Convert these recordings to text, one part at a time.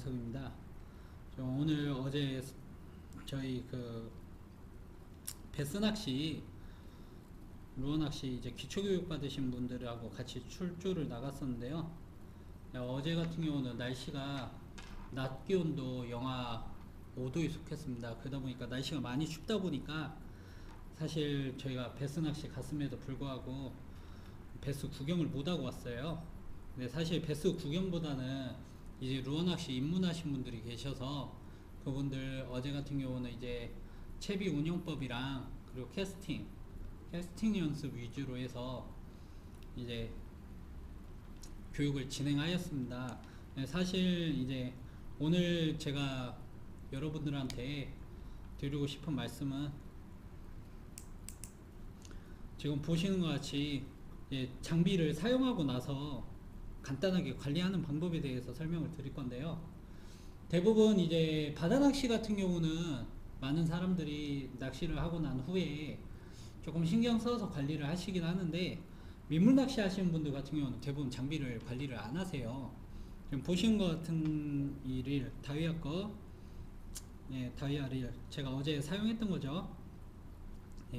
양석입니다. 오늘 어제 저희 베스 낚시, 루어 낚시 이제 기초교육 받으신 분들하고 같이 출조를 나갔었는데요. 어제 같은 경우는 날씨가 낮 기온도 영하 5도에 속했습니다. 그러다 보니까 날씨가 많이 춥다 보니까 사실 저희가 베스 낚시 갔음에도 불구하고 베스 구경을 못하고 왔어요. 근데 사실 베스 구경보다는 이제 루어 낚시 입문하신 분들이 계셔서 그분들 어제 같은 경우는 이제 채비 운영법이랑 그리고 캐스팅 연습 위주로 해서 이제 교육을 진행하였습니다. 사실 이제 오늘 제가 여러분들한테 드리고 싶은 말씀은 지금 보시는 것 같이 장비를 사용하고 나서 간단하게 관리하는 방법에 대해서 설명을 드릴 건데요. 대부분 이제 바다 낚시 같은 경우는 많은 사람들이 낚시를 하고 난 후에 조금 신경 써서 관리를 하시긴 하는데, 민물 낚시 하시는 분들 같은 경우는 대부분 장비를 관리를 안 하세요. 지금 보시는 것 같은 이 릴, 다이아 거, 다이아 릴 제가 어제 사용했던 거죠.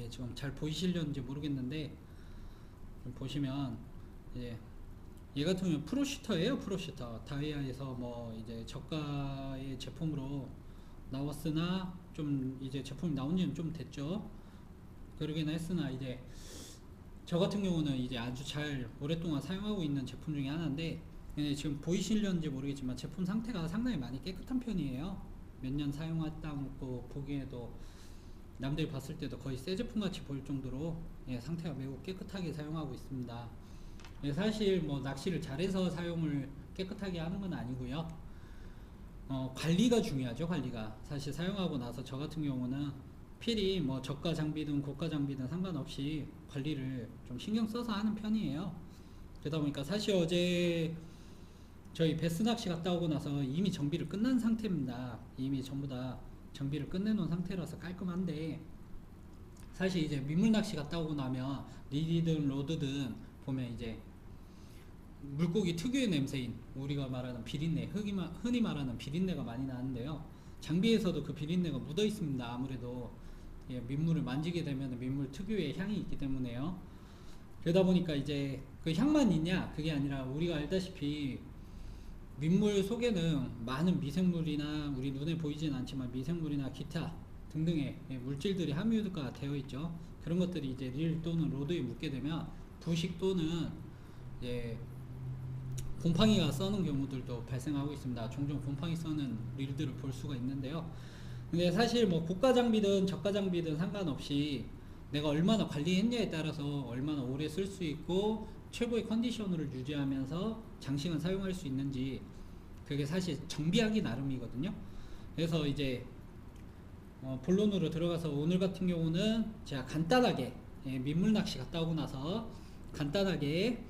지금 잘 보이시려는지 모르겠는데 보시면 얘 같은 경우는 프로슈터예요. 프로슈터 다이아에서 뭐 이제 저가의 제품으로 나왔으나 좀 이제 제품이 나온 지는 좀 됐죠. 그러긴 했으나 이제 저 같은 경우는 이제 아주 잘 오랫동안 사용하고 있는 제품 중에 하나인데, 지금 보이시려는지 모르겠지만 제품 상태가 상당히 많이 깨끗한 편이에요. 몇 년 사용했다고 보기에도 남들이 봤을 때도 거의 새 제품 같이 보일 정도로 상태가 매우 깨끗하게 사용하고 있습니다. 사실 뭐 낚시를 잘해서 사용을 깨끗하게 하는 건 아니고요. 관리가 중요하죠. 관리가 사실 사용하고 나서 저 같은 경우는 필히 뭐 저가 장비든 고가 장비든 상관없이 관리를 좀 신경 써서 하는 편이에요. 그러다 보니까 사실 어제 저희 베스 낚시 갔다 오고 나서 이미 정비를 끝난 상태입니다. 이미 전부 다 정비를 끝내놓은 상태라서 깔끔한데, 사실 이제 민물 낚시 갔다 오고 나면 리드든 로드든 보면 이제 물고기 특유의 냄새인 우리가 말하는 비린내, 흔히 말하는 비린내가 많이 나는데요. 장비에서도 그 비린내가 묻어 있습니다. 아무래도 민물을 만지게 되면 민물 특유의 향이 있기 때문에요. 그러다 보니까 이제 그 향만 있냐, 그게 아니라 우리가 알다시피 민물 속에는 많은 미생물이나 우리 눈에 보이진 않지만 미생물이나 기타 등등의 물질들이 함유가 되어 있죠. 그런 것들이 이제 릴 또는 로드에 묻게 되면 부식 또는 곰팡이가 써는 경우들도 발생하고 있습니다. 종종 곰팡이 써는 릴들을 볼 수가 있는데요. 근데 사실 뭐 고가 장비든 저가 장비든 상관없이 내가 얼마나 관리했냐에 따라서 얼마나 오래 쓸 수 있고 최고의 컨디션을 유지하면서 장시간 사용할 수 있는지, 그게 사실 정비하기 나름이거든요. 그래서 이제 본론으로 들어가서 오늘 같은 경우는 제가 간단하게 민물 낚시 갔다 오고 나서 간단하게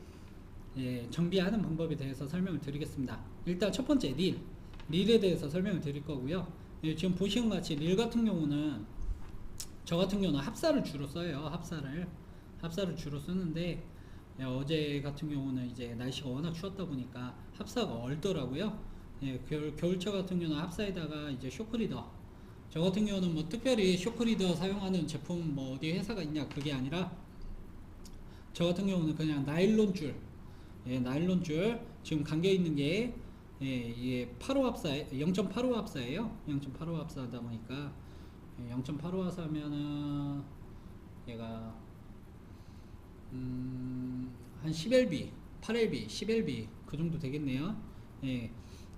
정비하는 방법에 대해서 설명을 드리겠습니다. 일단 첫 번째 릴에 대해서 설명을 드릴 거고요. 지금 보시는 것 같이 릴 같은 경우는 저 같은 경우는 합사를 주로 써요. 합사를 주로 쓰는데 어제 같은 경우는 이제 날씨가 워낙 추웠다 보니까 합사가 얼더라고요. 겨울철 같은 경우는 합사에다가 이제 쇼크리더, 저 같은 경우는 뭐 특별히 쇼크리더 사용하는 제품 뭐 어디 회사가 있냐 그게 아니라 저 같은 경우는 그냥 나일론 줄, 지금 감겨 있는 게 이게 8호 합사, 0.85 합사예요. 0.85 합사다 보니까 0.85 합사면은 얘가 한 10LB, 8LB, 10LB 그 정도 되겠네요.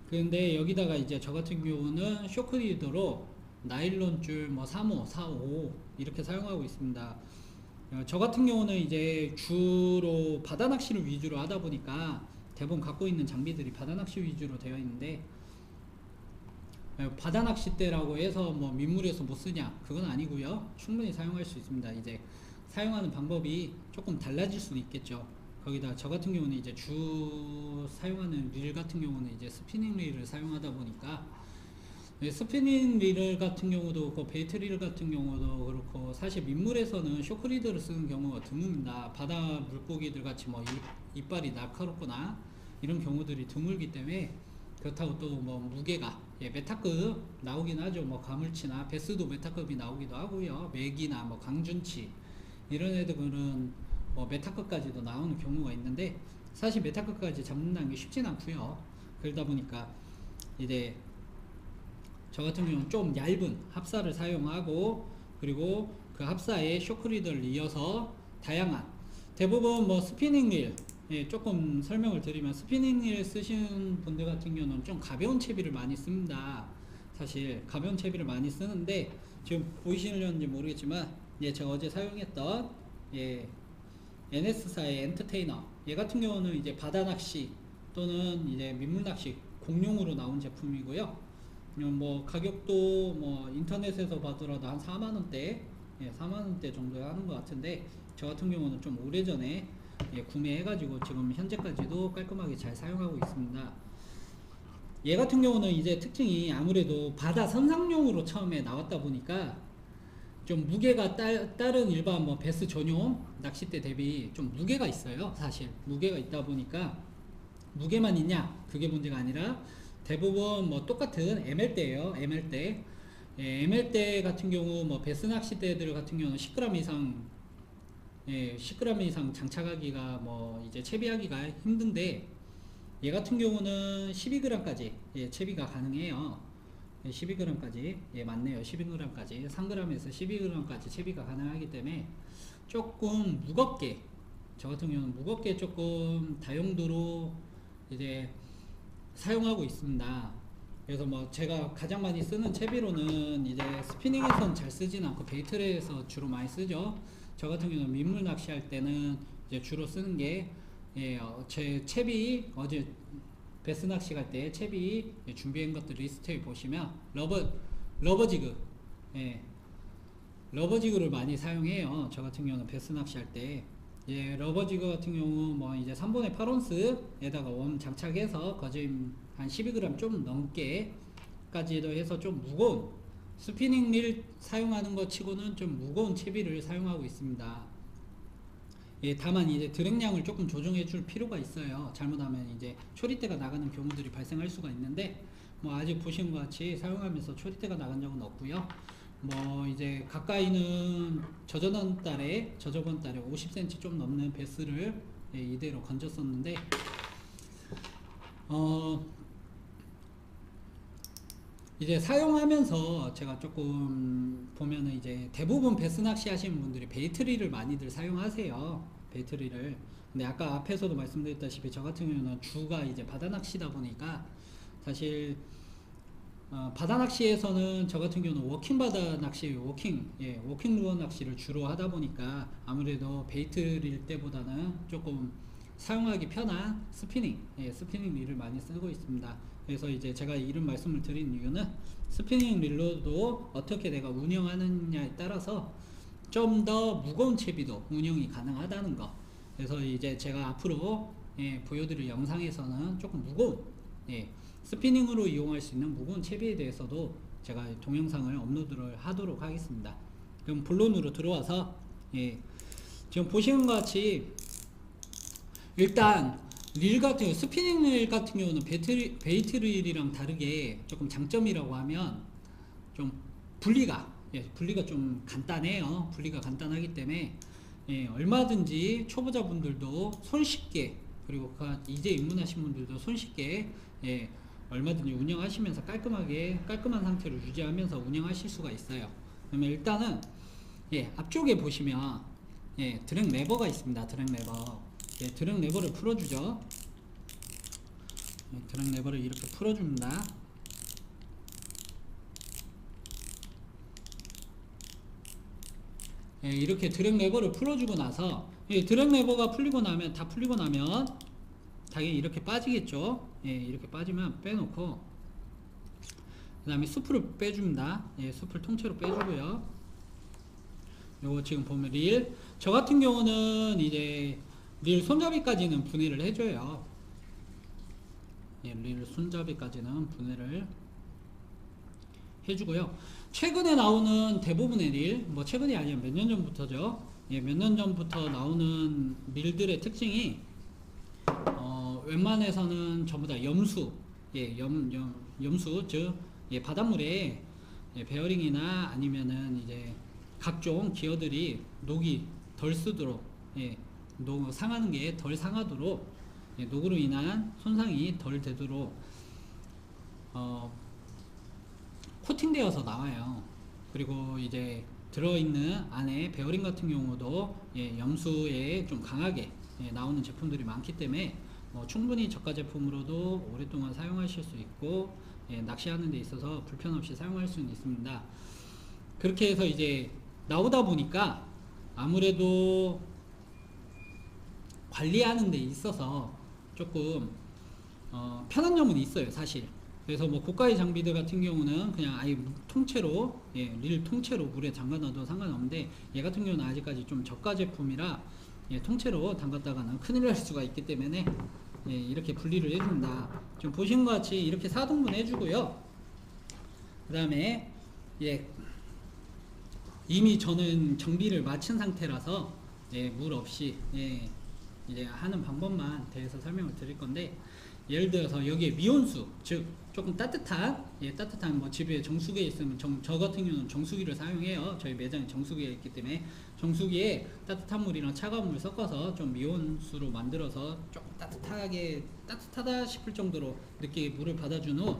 근데 여기다가 이제 저 같은 경우는 쇼크리더로 나일론 줄 뭐 3호, 4호 이렇게 사용하고 있습니다. 저 같은 경우는 이제 주로 바다 낚시를 위주로 하다 보니까 대부분 갖고 있는 장비들이 바다 낚시 위주로 되어 있는데, 바다 낚싯대라고 해서 뭐 민물에서 못 쓰냐 그건 아니고요. 충분히 사용할 수 있습니다. 이제 사용하는 방법이 조금 달라질 수는 있겠죠. 거기다 저 같은 경우는 이제 주 사용하는 릴 같은 경우는 이제 스피닝 릴을 사용하다 보니까 스피닝 릴 같은 경우도 그렇고 베이트 릴 같은 경우도 그렇고 사실 민물에서는 쇼크리더를 쓰는 경우가 드뭅니다. 바다 물고기들 같이 뭐 이빨이 날카롭거나 이런 경우들이 드물기 때문에 그렇다고 또 뭐 무게가 메타급 나오긴 하죠. 뭐 가물치나 베스도 메타급이 나오기도 하고요. 맥이나 뭐 강준치 이런 애들은 뭐 메타급까지도 나오는 경우가 있는데, 사실 메타급까지 잡는다는 게 쉽진 않고요. 그러다 보니까 이제 저 같은 경우는 좀 얇은 합사를 사용하고, 그리고 그 합사에 쇼크리더를 이어서 다양한, 대부분 뭐 스피닝 릴, 조금 설명을 드리면 스피닝 릴 쓰시는 분들 같은 경우는 좀 가벼운 채비를 많이 씁니다. 사실 가벼운 채비를 많이 쓰는데, 지금 보이시는지 모르겠지만 제가 어제 사용했던 NS사의 엔터테이너, 얘 같은 경우는 이제 바다 낚시 또는 이제 민물 낚시 공용으로 나온 제품이고요. 뭐 가격도 뭐 인터넷에서 봐더라도 한 4만원대 4만원대 정도 하는 것 같은데, 저 같은 경우는 좀 오래전에 구매해가지고 지금 현재까지도 깔끔하게 잘 사용하고 있습니다. 얘 같은 경우는 이제 특징이 아무래도 바다 선상용으로 처음에 나왔다 보니까 좀 무게가 다른 일반 뭐 베스 전용 낚싯대 대비 좀 무게가 있어요. 사실 무게가 있다 보니까, 무게만 있냐 그게 문제가 아니라 대부분 뭐 똑같은 ML대예요. ML대. ML대 같은 경우 뭐 베스 낚싯대들 같은 경우는 10g 이상 10g 이상 장착하기가 뭐 이제 채비하기가 힘든데, 얘 같은 경우는 12g까지 채비가 가능해요. 12g까지 맞네요. 12g까지 3g에서 12g까지 채비가 가능하기 때문에 조금 무겁게, 저 같은 경우는 무겁게 조금 다용도로 이제 사용하고 있습니다. 그래서 뭐 제가 가장 많이 쓰는 채비로는 이제 스피닝에서는 잘 쓰진 않고 베이트레에서 주로 많이 쓰죠. 저 같은 경우는 민물 낚시할 때는 이제 주로 쓰는 게 제 채비, 어제 베스 낚시 갈 때 채비 준비한 것들 리스트에 보시면 러버지그 러버지그를 많이 사용해요. 저 같은 경우는 베스 낚시 할 때 러버지그 같은 경우 뭐 이제 3분의 8온스에다가 원 장착해서 거짐 한 12g 좀 넘게까지도 해서 좀 무거운 스피닝 릴 사용하는 것 치고는 좀 무거운 채비를 사용하고 있습니다. 다만 이제 드랙량을 조금 조정해 줄 필요가 있어요. 잘못하면 이제 초리대가 나가는 경우들이 발생할 수가 있는데, 뭐 아직 보신 것 같이 사용하면서 초리대가 나간 적은 없고요. 뭐 이제 가까이는 저저번 달에 50cm 좀 넘는 베스를 이대로 건졌었는데, 이제 사용하면서 제가 조금 보면은 이제 대부분 베스 낚시 하시는 분들이 베이트리를 많이들 사용하세요. 베이트리를. 근데 아까 앞에서도 말씀드렸다시피 저 같은 경우는 주가 이제 바다 낚시다 보니까, 사실 바다 낚시에서는 저 같은 경우는 워킹 바다 낚시, 워킹 루어 낚시를 주로 하다 보니까 아무래도 베이트릴 때보다는 조금 사용하기 편한 스피닝 릴을 많이 쓰고 있습니다. 그래서 이제 제가 이런 말씀을 드린 이유는 스피닝 릴로도 어떻게 내가 운영하느냐에 따라서 좀 더 무거운 채비도 운영이 가능하다는 거. 그래서 이제 제가 앞으로 보여드릴 영상에서는 조금 무거운 스피닝으로 이용할 수 있는 무거운 채비에 대해서도 제가 동영상을 업로드를 하도록 하겠습니다. 그럼 본론으로 들어와서 지금 보시는 것 같이 일단 릴 같은 경우, 스피닝 릴 같은 경우는 베이트 릴이랑 다르게 조금 장점이라고 하면 좀 분리가 좀 간단해요. 분리가 간단하기 때문에 얼마든지 초보자분들도 손쉽게, 그리고 이제 입문하신 분들도 손쉽게 얼마든지 운영하시면서 깔끔한 상태로 유지하면서 운영하실 수가 있어요. 그러면 일단은 앞쪽에 보시면 드랙 레버가 있습니다. 드랙 레버. 드랙 레버를 풀어주죠. 드랙 레버를 이렇게 풀어줍니다. 이렇게 드랙 레버를 풀어주고 나서, 드랙 레버가 다 풀리고 나면 당연히 이렇게 빠지겠죠. 이렇게 빠지면 빼놓고, 그 다음에 수프를 빼줍니다. 수프를 통째로 빼주고요. 요거 지금 보면 릴, 저 같은 경우는 이제 릴 손잡이까지는 분해를 해줘요. 릴 손잡이까지는 분해를 해주고요. 최근에 나오는 대부분의 릴, 뭐 최근이 아니면 몇 년 전부터죠. 몇 년 전부터 나오는 릴들의 특징이 웬만해서는 전부 다 염수, 예, 염수 즉 예, 바닷물에 예, 베어링이나 아니면은 이제 각종 기어들이 녹이 덜 쓰도록 예, 상하는 게 덜 상하도록 예, 녹으로 인한 손상이 덜 되도록 코팅되어서 나와요. 그리고 이제 들어있는 안에 베어링 같은 경우도 예, 염수에 좀 강하게 예, 나오는 제품들이 많기 때문에 충분히 저가 제품으로도 오랫동안 사용하실 수 있고 예, 낚시하는 데 있어서 불편 없이 사용할 수는 있습니다. 그렇게 해서 이제 나오다 보니까 아무래도 관리하는 데 있어서 조금 편한 점은 있어요, 사실. 그래서 뭐 고가의 장비들 같은 경우는 그냥 아예 통째로 예, 릴 통째로 물에 담가놔도 상관없는데 얘 같은 경우는 아직까지 좀 저가 제품이라 예, 통째로 담갔다가는 큰일 날 수가 있기 때문에 예, 이렇게 분리를 해줍니다. 좀 보신 것 같이 이렇게 4등분 해주고요. 그 다음에 예, 이미 저는 정비를 마친 상태라서 예, 물 없이 예, 이제 하는 방법만 대해서 설명을 드릴 건데, 예를 들어서 여기에 미온수 즉 조금 따뜻한 예, 따뜻한 뭐 집에 정수기에 있으면 저 같은 경우는 정수기를 사용해요. 저희 매장에 정수기가 있기 때문에 정수기에 따뜻한 물이랑 차가운 물 섞어서 좀 미온수로 만들어서 조금 따뜻하다 싶을 정도로 늦게 물을 받아준 후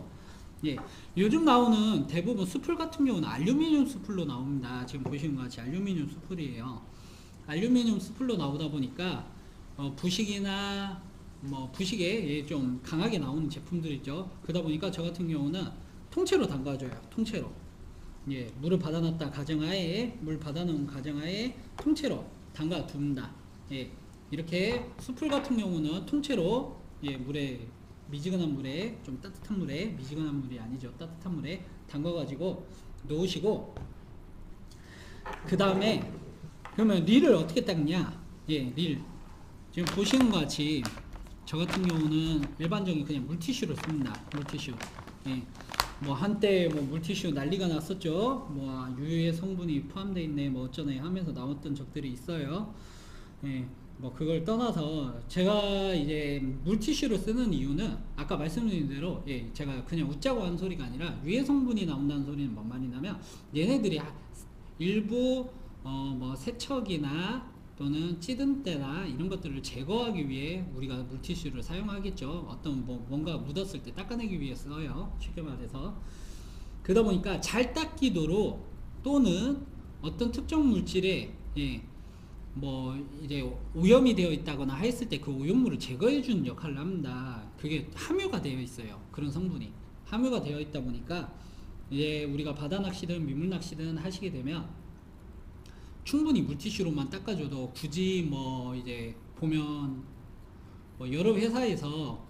예, 요즘 나오는 대부분 수풀 같은 경우는 알루미늄 수풀로 나옵니다. 지금 보시는 것 같이 알루미늄 수풀이에요. 알루미늄 수풀로 나오다 보니까 부식이나 뭐 부식에 예, 좀 강하게 나오는 제품들이죠. 그러다 보니까 저 같은 경우는 통째로 담가줘요. 통째로 예, 물을 받아놨다 가정하에 물 받아놓은 가정하에 통째로 담가 둡니다. 예, 이렇게 수풀 같은 경우는 통째로 예, 물에 미지근한 물에 좀 따뜻한 물에 미지근한 물이 아니죠. 따뜻한 물에 담가 가지고 놓으시고, 그 다음에 그러면 릴을 어떻게 닦냐? 예, 릴 지금 보시는 것 같이 저 같은 경우는 일반적인 그냥 물티슈를 씁니다. 물티슈. 예. 뭐 한때 뭐 물티슈 난리가 났었죠. 뭐 유해 성분이 포함되어 있네 뭐 어쩌네 하면서 나왔던 적들이 있어요. 예. 뭐 그걸 떠나서 제가 이제 물티슈를 쓰는 이유는 아까 말씀드린 대로 예, 제가 그냥 웃자고 하는 소리가 아니라 유해 성분이 나온다는 소리는 뭔 말이냐면, 얘네들이 일부 뭐 세척이나 또는 찌든 때나 이런 것들을 제거하기 위해 우리가 물티슈를 사용하겠죠. 어떤 뭐 뭔가 묻었을 때 닦아내기 위해 써요. 쉽게 말해서. 그러다 보니까 잘 닦이도록 또는 어떤 특정 물질에 예, 뭐 이제 오염이 되어 있다거나 했을 때 그 오염물을 제거해 주는 역할을 합니다. 그게 함유가 되어 있어요. 그런 성분이 함유가 되어 있다 보니까 이제 우리가 바다 낚시든 민물 낚시든 하시게 되면 충분히 물티슈로만 닦아줘도 굳이 뭐 이제 보면 뭐 여러 회사에서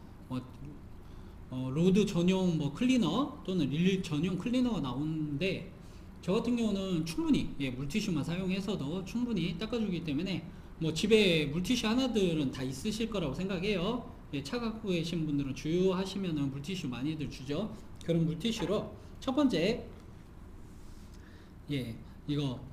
로드 전용 뭐 클리너 또는 릴 전용 클리너가 나오는데, 저 같은 경우는 충분히 예, 물티슈만 사용해서도 충분히 닦아주기 때문에 뭐 집에 물티슈 하나들은 다 있으실 거라고 생각해요. 예, 차 갖고 계신 분들은 주유하시면은 물티슈 많이들 주죠. 그런 물티슈로 첫 번째 예, 이거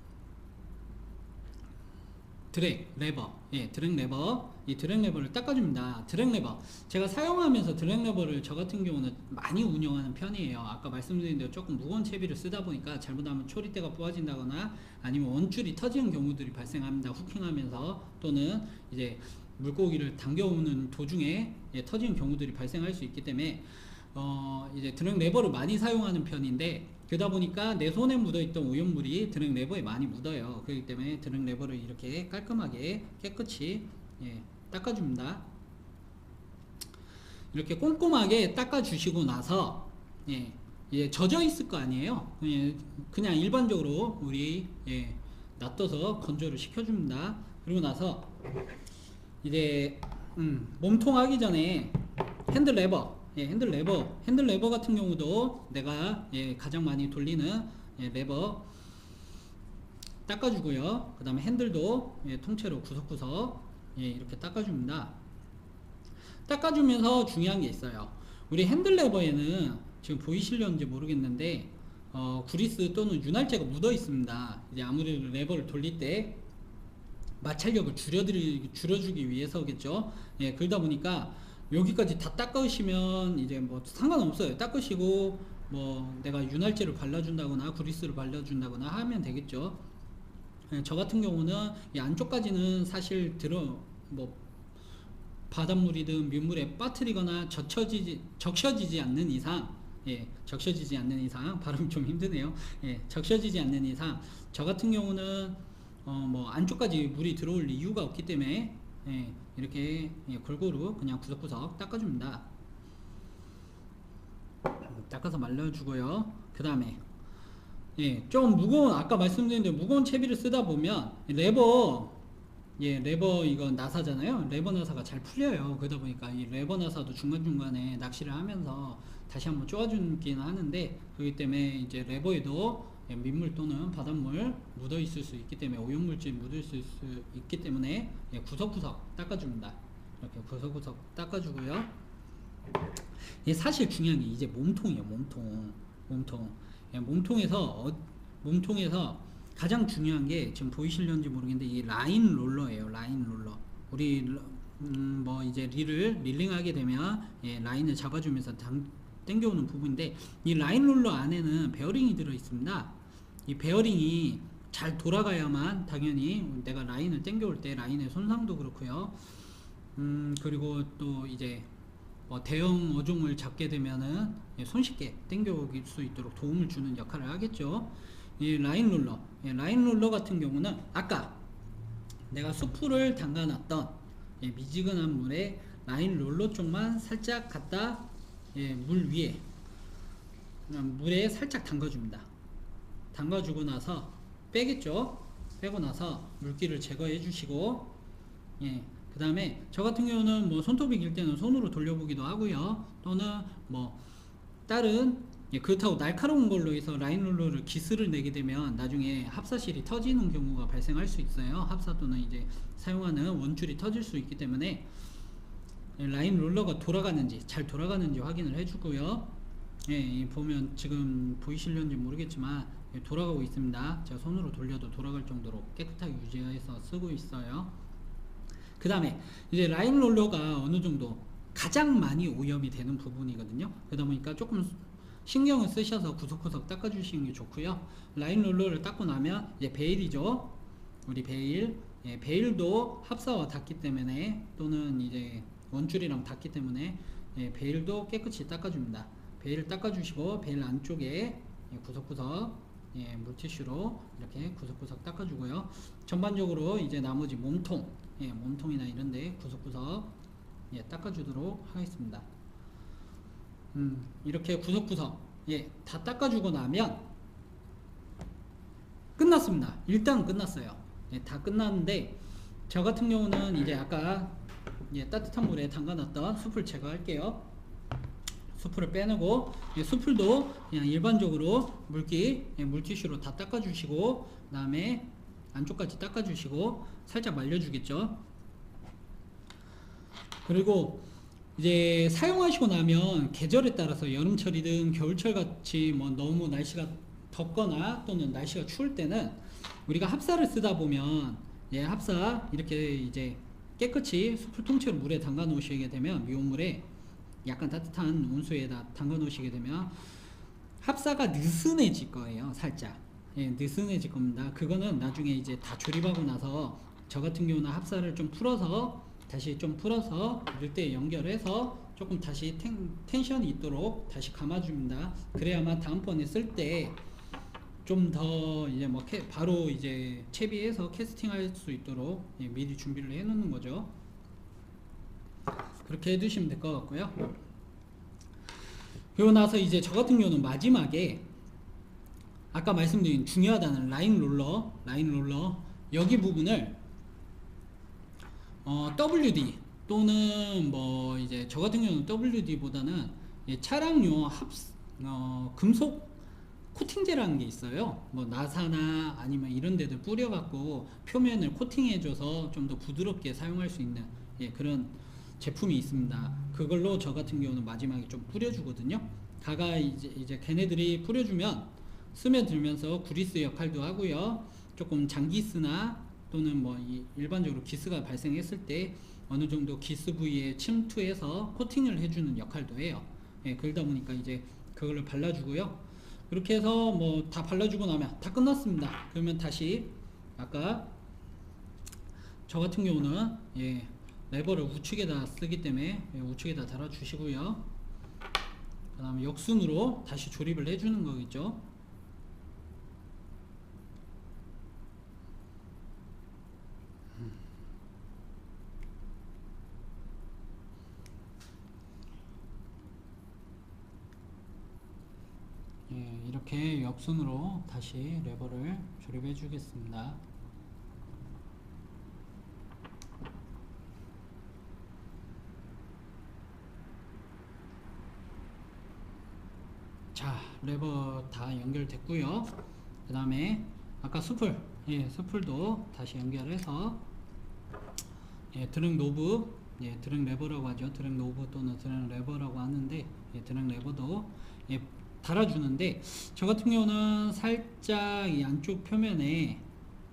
드랙 레버, 예, 드랙 레버, 이 드랙 레버를 닦아줍니다. 드랙 레버 제가 사용하면서 드랙 레버를 저 같은 경우는 많이 운영하는 편이에요. 아까 말씀드린 대로 조금 무거운 채비를 쓰다 보니까 잘못하면 초리대가 부러진다거나 아니면 원줄이 터지는 경우들이 발생합니다. 후킹하면서 또는 이제 물고기를 당겨오는 도중에 예, 터지는 경우들이 발생할 수 있기 때문에 이제 드랙 레버를 많이 사용하는 편인데, 그러다 보니까 내 손에 묻어있던 오염물이 드랙 레버에 많이 묻어요. 그렇기 때문에 드랙 레버를 이렇게 깔끔하게 깨끗이 예, 닦아줍니다. 이렇게 꼼꼼하게 닦아주시고 나서 예, 예, 젖어 있을 거 아니에요. 예, 그냥 일반적으로 우리 예, 놔둬서 건조를 시켜줍니다. 그리고 나서 이제 몸통 하기 전에 핸들 레버, 예, 핸들 레버 같은 경우도 내가 예, 가장 많이 돌리는 예, 레버 닦아주고요. 그 다음에 핸들도 예, 통째로 구석구석 예, 이렇게 닦아줍니다. 닦아주면서 중요한 게 있어요. 우리 핸들 레버에는 지금 보이실런지 모르겠는데 구리스 또는 윤활제가 묻어 있습니다. 이제 아무래도 레버를 돌릴 때 마찰력을 줄여주기 위해서겠죠. 예, 그러다 보니까 여기까지 다 닦으시면 이제 뭐 상관없어요. 닦으시고 뭐 내가 윤활제를 발라준다거나 그리스를 발라준다거나 하면 되겠죠. 예, 저 같은 경우는 이 안쪽까지는 사실 뭐 바닷물이든 민물에 빠뜨리거나 적셔지지 않는 이상, 예, 적셔지지 않는 이상, 발음 좀 힘드네요. 예, 적셔지지 않는 이상, 저 같은 경우는 뭐 안쪽까지 물이 들어올 이유가 없기 때문에 예, 이렇게 예, 골고루 그냥 구석구석 닦아줍니다. 닦아서 말려주고요. 그 다음에 예, 좀 무거운, 아까 말씀드린 대로 무거운 채비를 쓰다 보면 레버 이거 나사잖아요. 레버 나사가 잘 풀려요. 그러다 보니까 이 레버 나사도 중간중간에 낚시를 하면서 다시 한번 쪼아주기는 하는데, 그렇기 때문에 이제 레버에도 민물 또는 바닷물 묻어 있을 수 있기 때문에, 오염물질 묻어 있을 수 있기 때문에 구석구석 닦아줍니다. 이렇게 구석구석 닦아주고요. 사실 중요한 게 이제 몸통이에요. 몸통에서 가장 중요한 게 지금 보이실런지 모르겠는데 이 라인 롤러예요. 라인 롤러. 우리 뭐 이제 릴링하게 되면 라인을 잡아주면서 당겨오는 부분인데, 이 라인 롤러 안에는 베어링이 들어 있습니다. 이 베어링이 잘 돌아가야만 당연히 내가 라인을 당겨올 때 라인의 손상도 그렇고요. 그리고 또 이제 뭐 대형 어종을 잡게 되면은 손쉽게 당겨올 수 있도록 도움을 주는 역할을 하겠죠. 이 라인 롤러 같은 경우는 아까 내가 수풀을 담가놨던 미지근한 물에 라인 롤러 쪽만 살짝 갖다 물 위에 물에 살짝 담가줍니다. 담가주고 나서 빼겠죠. 빼고 나서 물기를 제거해 주시고, 그 다음에 저 같은 경우는 뭐 손톱이 길 때는 손으로 돌려보기도 하고요. 또는 뭐 다른 그렇다고 날카로운 걸로 해서 라인 롤러를 기스를 내게 되면 나중에 합사실이 터지는 경우가 발생할 수 있어요. 합사 또는 이제 사용하는 원줄이 터질 수 있기 때문에 라인 롤러가 잘 돌아가는지 확인을 해주고요. 보면 지금 보이실런지 모르겠지만 돌아가고 있습니다. 제가 손으로 돌려도 돌아갈 정도로 깨끗하게 유지해서 쓰고 있어요. 그 다음에 이제 라인 롤러가 어느 정도 가장 많이 오염이 되는 부분이거든요. 그러다 보니까 조금 신경을 쓰셔서 구석구석 닦아주시는 게 좋고요. 라인 롤러를 닦고 나면 이제 베일이죠. 우리 베일도 합사와 닿기 때문에, 또는 이제 원줄이랑 닿기 때문에 베일도 깨끗이 닦아줍니다. 베일을 닦아주시고 베일 안쪽에 구석구석 물티슈로 이렇게 구석구석 닦아주고요. 전반적으로 이제 나머지 몸통이나 이런데 구석구석 닦아주도록 하겠습니다. 이렇게 구석구석 다 닦아주고 나면 끝났습니다. 일단 끝났어요. 다 끝났는데, 저 같은 경우는 이제 아까 따뜻한 물에 담가놨던 수풀 제거할게요. 수풀을 빼내고, 수풀도 그냥 일반적으로 물티슈로 다 닦아주시고, 그 다음에 안쪽까지 닦아주시고 살짝 말려주겠죠. 그리고 이제 사용하시고 나면 계절에 따라서 여름철이든 겨울철 같이 뭐 너무 날씨가 덥거나 또는 날씨가 추울 때는 우리가 합사를 쓰다 보면 합사 이렇게 이제 깨끗이 수풀 통째로 물에 담가 놓으시게 되면, 미온물에 약간 따뜻한 온수에다 담가 놓으시게 되면 합사가 느슨해질 거예요. 살짝 느슨해질 겁니다. 그거는 나중에 이제 다 조립하고 나서 저 같은 경우는 합사를 좀 풀어서 밀대에 연결해서 조금 다시 텐션이 있도록 다시 감아줍니다. 그래야만 다음번에 쓸 때 좀 더 이제 뭐 바로 이제 채비해서 캐스팅할 수 있도록 미리 준비를 해 놓는 거죠. 그렇게 해 두시면 될 것 같고요. 그리고 나서 이제 저 같은 경우는 마지막에 아까 말씀드린 중요하다는 라인 롤러 여기 부분을 WD 또는 뭐 이제 저 같은 경우는 WD보다는 차량용 금속 코팅제라는 게 있어요. 뭐 나사나 아니면 이런 데들 뿌려갖고 표면을 코팅해줘서 좀 더 부드럽게 사용할 수 있는 그런 제품이 있습니다. 그걸로 저 같은 경우는 마지막에 좀 뿌려주거든요. 이제 걔네들이 뿌려주면 스며들면서 구리스 역할도 하고요. 조금 장기스나 또는 뭐 일반적으로 기스가 발생했을 때 어느 정도 기스 부위에 침투해서 코팅을 해주는 역할도 해요. 예, 그러다 보니까 이제 그걸로 발라주고요. 그렇게 해서 뭐 다 발라주고 나면 다 끝났습니다. 그러면 다시 아까 저 같은 경우는 예, 레버를 우측에다 쓰기 때문에 예, 우측에다 달아주시고요. 그 다음에 역순으로 다시 조립을 해주는 거겠죠. 예, 이렇게 역순으로 다시 레버를 조립해 주겠습니다. 자, 레버 다 연결됐고요. 그 다음에 아까 스풀, 예, 스풀도 다시 연결해서 예, 드랙 노브, 예, 드랙 레버라고 하죠. 드랙 노브 또는 드랙 레버라고 하는데 예, 드랙 레버도 예, 달아주는데 저 같은 경우는 살짝 이 안쪽 표면에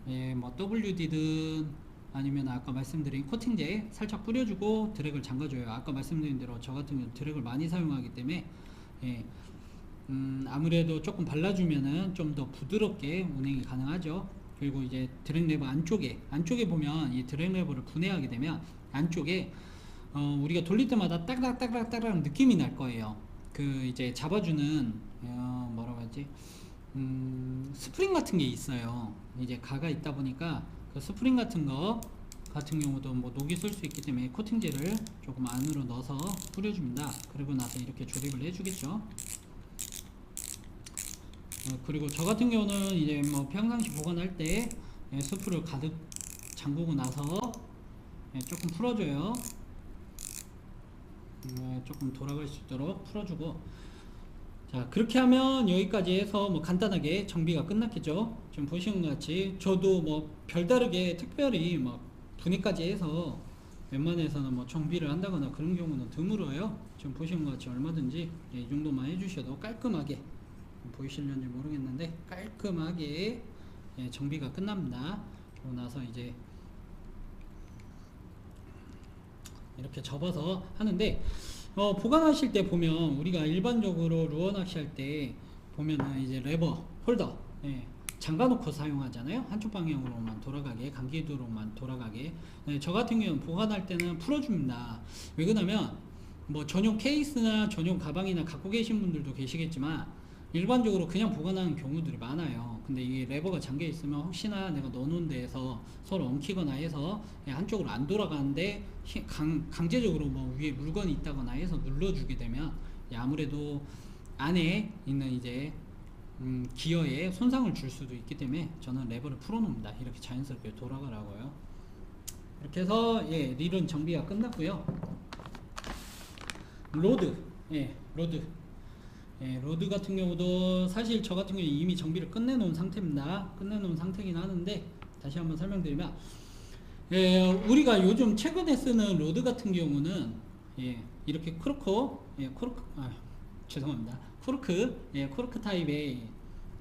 예, 뭐 WD든 아니면 아까 말씀드린 코팅제 살짝 뿌려주고 드랙을 잠가줘요. 아까 말씀드린 대로 저 같은 경우는 드랙을 많이 사용하기 때문에 예, 아무래도 조금 발라주면은 좀 더 부드럽게 운행이 가능하죠. 그리고 이제 드랙 레버 안쪽에 보면 이 드랙 레버를 분해하게 되면 안쪽에 우리가 돌릴 때마다 따락따락 느낌이 날 거예요. 그 이제 잡아주는 뭐라고 하지? 스프링 같은 게 있어요. 이제 가가 있다 보니까 그 스프링 같은 거 같은 경우도 뭐 녹이 쓸 수 있기 때문에 코팅제를 조금 안으로 넣어서 뿌려줍니다. 그리고 나서 이렇게 조립을 해주겠죠. 그리고 저 같은 경우는 이제 뭐 평상시 보관할 때 스프를 가득 잠그고 나서 조금 풀어줘요. 조금 돌아갈 수 있도록 풀어주고, 자 그렇게 하면 여기까지 해서 뭐 간단하게 정비가 끝났겠죠. 지금 보시는 것 같이 저도 뭐 별다르게 특별히 막 분해까지 해서 웬만해서는 뭐 정비를 한다거나 그런 경우는 드물어요. 지금 보시는 것 같이 얼마든지 이 정도만 해주셔도 깔끔하게, 보이실는지 모르겠는데 깔끔하게 정비가 끝납니다. 그러고 나서 이제 이렇게 접어서 하는데 보관하실 때 보면 우리가 일반적으로 루어 낚시할 때 보면은 이제 레버 홀더 잠가 놓고 사용하잖아요. 한쪽 방향으로만 돌아가게, 간기도로만 돌아가게. 저 같은 경우는 보관할 때는 풀어줍니다. 왜 그러냐면 뭐 전용 케이스나 전용 가방이나 갖고 계신 분들도 계시겠지만 일반적으로 그냥 보관하는 경우들이 많아요. 근데 이게 레버가 잠겨 있으면 혹시나 내가 넣어놓은 데에서 서로 엉키거나 해서 한쪽으로 안 돌아가는데 강제적으로 뭐 위에 물건이 있다거나 해서 눌러주게 되면 아무래도 안에 있는 이제 기어에 손상을 줄 수도 있기 때문에 저는 레버를 풀어놓습니다. 이렇게 자연스럽게 돌아가라고요. 이렇게 해서 릴은 정비가 끝났고요. 로드, 로드 같은 경우도 사실 저 같은 경우는 이미 정비를 끝내놓은 상태입니다. 끝내놓은 상태긴 하는데 다시 한번 설명드리면 우리가 요즘 최근에 쓰는 로드 같은 경우는 이렇게 코르크 타입의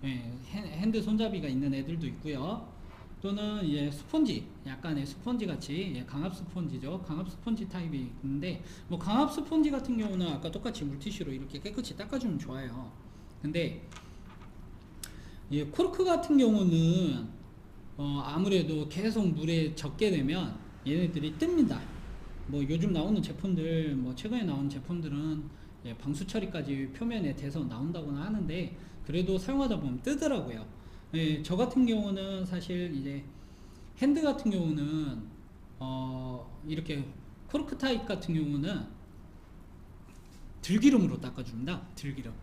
핸드 손잡이가 있는 애들도 있고요. 또는 스펀지, 약간의 스펀지 같이 강압 스펀지죠. 강압 스펀지 타입이 있는데 뭐 강압 스펀지 같은 경우는 아까 똑같이 물티슈로 이렇게 깨끗이 닦아주면 좋아요. 근데 코르크 같은 경우는 아무래도 계속 물에 젖게 되면 얘네들이 뜹니다. 뭐 요즘 나오는 제품들, 뭐 최근에 나온 제품들은 방수 처리까지 표면에 돼서 나온다고는 하는데 그래도 사용하다 보면 뜨더라고요. 저 같은 경우는 사실 이제 핸드 같은 경우는 이렇게 코르크 타입 같은 경우는 들기름으로 닦아줍니다. 들기름.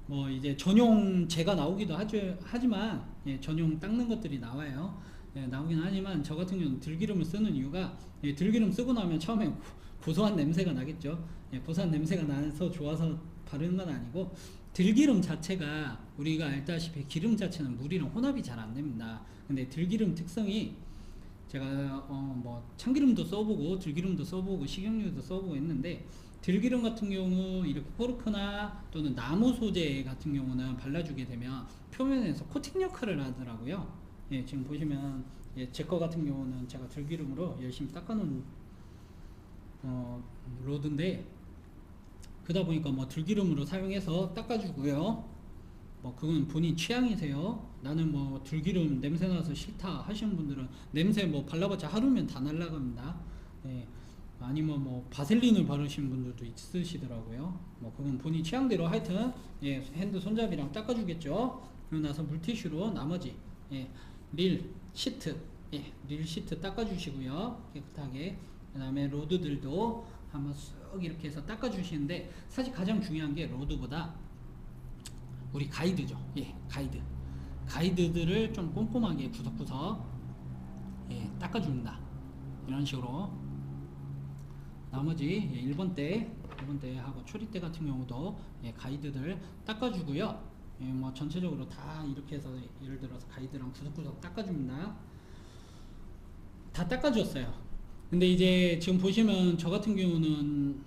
뭐 이제 전용 제가 나오기도 하지만 전용 닦는 것들이 나와요. 나오긴 하지만 저 같은 경우는 들기름을 쓰는 이유가 들기름 쓰고 나면 처음에 고소한 냄새가 나겠죠. 고소한 냄새가 나서 좋아서 바르는 건 아니고 들기름 자체가 우리가 알다시피 기름 자체는 물이랑 혼합이 잘 안 됩니다. 근데 들기름 특성이 제가 뭐 참기름도 써보고 들기름도 써보고 식용유도 써보고 했는데 들기름 같은 경우 이렇게 코르크나 또는 나무 소재 같은 경우는 발라주게 되면 표면에서 코팅 역할을 하더라고요. 예, 지금 보시면 예, 제 거 같은 경우는 제가 들기름으로 열심히 닦아놓은 로드인데, 그러다 보니까 뭐 들기름으로 사용해서 닦아주고요. 뭐 그건 본인 취향이세요. 나는 뭐 들기름 냄새 나서 싫다 하시는 분들은 냄새 뭐 발라봤자 하루면 다 날라갑니다. 예. 아니면 뭐 바셀린을 바르시는 분들도 있으시더라고요. 뭐 그건 본인 취향대로 하여튼 예, 핸드 손잡이랑 닦아주겠죠. 그리고 나서 물티슈로 나머지 예, 릴 시트 릴 시트 닦아주시고요. 깨끗하게. 그 다음에 로드들도 한번 쓱 이렇게 해서 닦아주시는데, 사실 가장 중요한 게 로드보다 우리 가이드죠. 예, 가이드들을 좀 꼼꼼하게 구석구석 예, 닦아줍니다. 이런 식으로. 나머지 예, 1번대 하고 초리대 같은 경우도 예, 가이드들 닦아주고요. 예, 뭐 전체적으로 다 이렇게 해서 예를 들어서 가이드랑 구석구석 닦아줍니다. 다 닦아줬어요. 근데 이제 지금 보시면 저 같은 경우는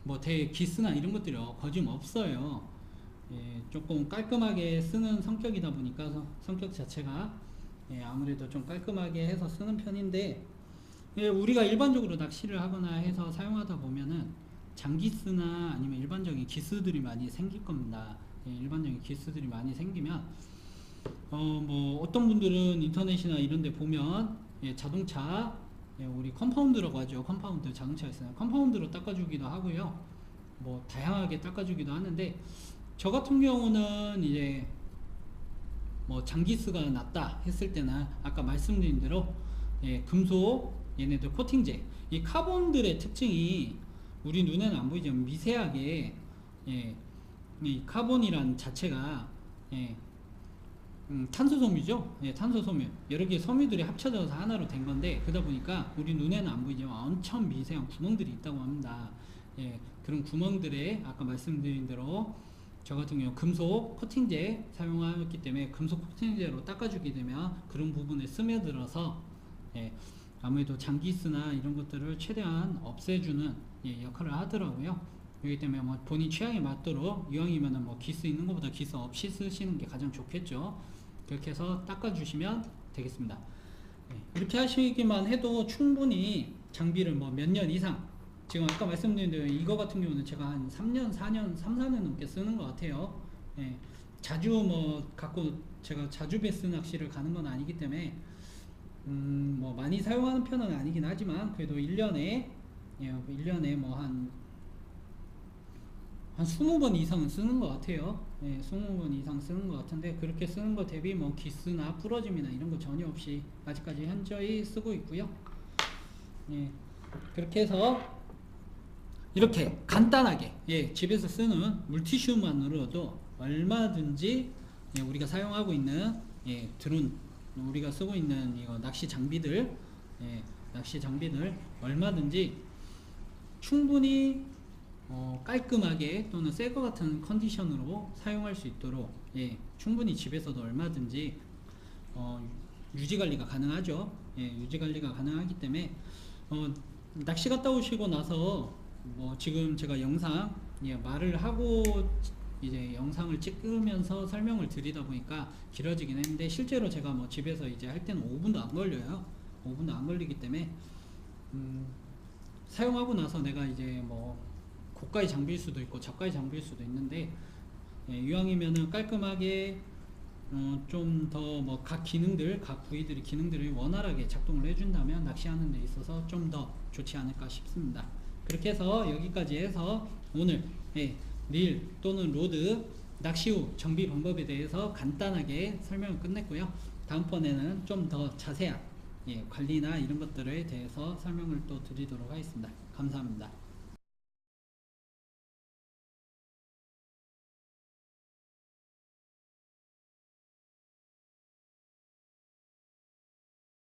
뭐 기스나 이런 것들이요 거짓 없어요. 예, 조금 깔끔하게 쓰는 성격이다 보니까 성격 자체가 예, 아무래도 좀 깔끔하게 해서 쓰는 편인데, 예, 우리가 일반적으로 낚시를 하거나 해서 사용하다 보면은 장기스나 아니면 일반적인 기스들이 많이 생길 겁니다. 예, 일반적인 기스들이 많이 생기면 뭐 어떤 분들은 인터넷이나 이런 데 보면 예, 자동차 예, 우리 컴파운드라고 하죠. 컴파운드 자동차 있어요. 컴파운드로 닦아주기도 하고요. 뭐 다양하게 닦아주기도 하는데, 저 같은 경우는 이제 뭐 장기스가 났다 했을 때는 아까 말씀드린 대로 예, 금속 얘네들 코팅제, 이 카본들의 특징이 우리 눈에는 안 보이지만 미세하게 예, 이 카본이란 자체가 예, 탄소섬유죠. 예, 탄소섬유 여러 개의 섬유들이 합쳐져서 하나로 된 건데, 그러다 보니까 우리 눈에는 안 보이지만 엄청 미세한 구멍들이 있다고 합니다. 예, 그런 구멍들에 아까 말씀드린 대로 저 같은 경우 금속 코팅제 사용하기 때문에 금속 코팅제로 닦아주게 되면 그런 부분에 스며들어서 예, 아무래도 장기스나 이런 것들을 최대한 없애주는 예, 역할을 하더라고요. 그렇기 때문에 뭐 본인 취향에 맞도록, 이왕이면은 뭐 기스 있는 것보다 기스 없이 쓰시는 게 가장 좋겠죠. 그렇게 해서 닦아주시면 되겠습니다. 예, 이렇게 하시기만 해도 충분히 장비를 뭐 몇 년 이상, 지금 아까 말씀드린 대로 이거 같은 경우는 제가 한 3년, 4년, 3, 4년 넘게 쓰는 것 같아요. 예, 자주 뭐 갖고 제가 자주 베스 낚시를 가는 건 아니기 때문에 뭐 많이 사용하는 편은 아니긴 하지만 그래도 1년에 예, 1년에 뭐 한 20번 이상은 쓰는 것 같아요. 예, 20번 이상 쓰는 것 같은데, 그렇게 쓰는 거 대비 뭐 기스나 부러짐이나 이런 거 전혀 없이 아직까지 현저히 쓰고 있고요. 예, 그렇게 해서 이렇게 간단하게 예, 집에서 쓰는 물티슈만으로도 얼마든지 예, 우리가 사용하고 있는 예, 드론, 우리가 쓰고 있는 이거 낚시 장비들 예, 낚시 장비들 얼마든지 충분히 깔끔하게 또는 새 거 같은 컨디션으로 사용할 수 있도록 예, 충분히 집에서도 얼마든지 유지관리가 가능하죠. 예, 유지관리가 가능하기 때문에 낚시 갔다 오시고 나서 뭐 지금 제가 영상 예, 말을 하고 이제 영상을 찍으면서 설명을 드리다 보니까 길어지긴 했는데, 실제로 제가 뭐 집에서 이제 할 때는 5분도 안 걸려요. 5분도 안 걸리기 때문에 사용하고 나서 내가 이제 뭐 고가의 장비일 수도 있고 저가의 장비일 수도 있는데 예, 이왕이면은 깔끔하게 좀 더 뭐 각 기능들, 각 부위들의 기능들을 원활하게 작동을 해준다면 낚시하는 데 있어서 좀 더 좋지 않을까 싶습니다. 그렇게 해서 여기까지 해서 오늘 예, 릴 또는 로드 낚시 후 정비 방법에 대해서 간단하게 설명을 끝냈고요. 다음번에는 좀 더 자세한 예, 관리나 이런 것들에 대해서 설명을 또 드리도록 하겠습니다. 감사합니다.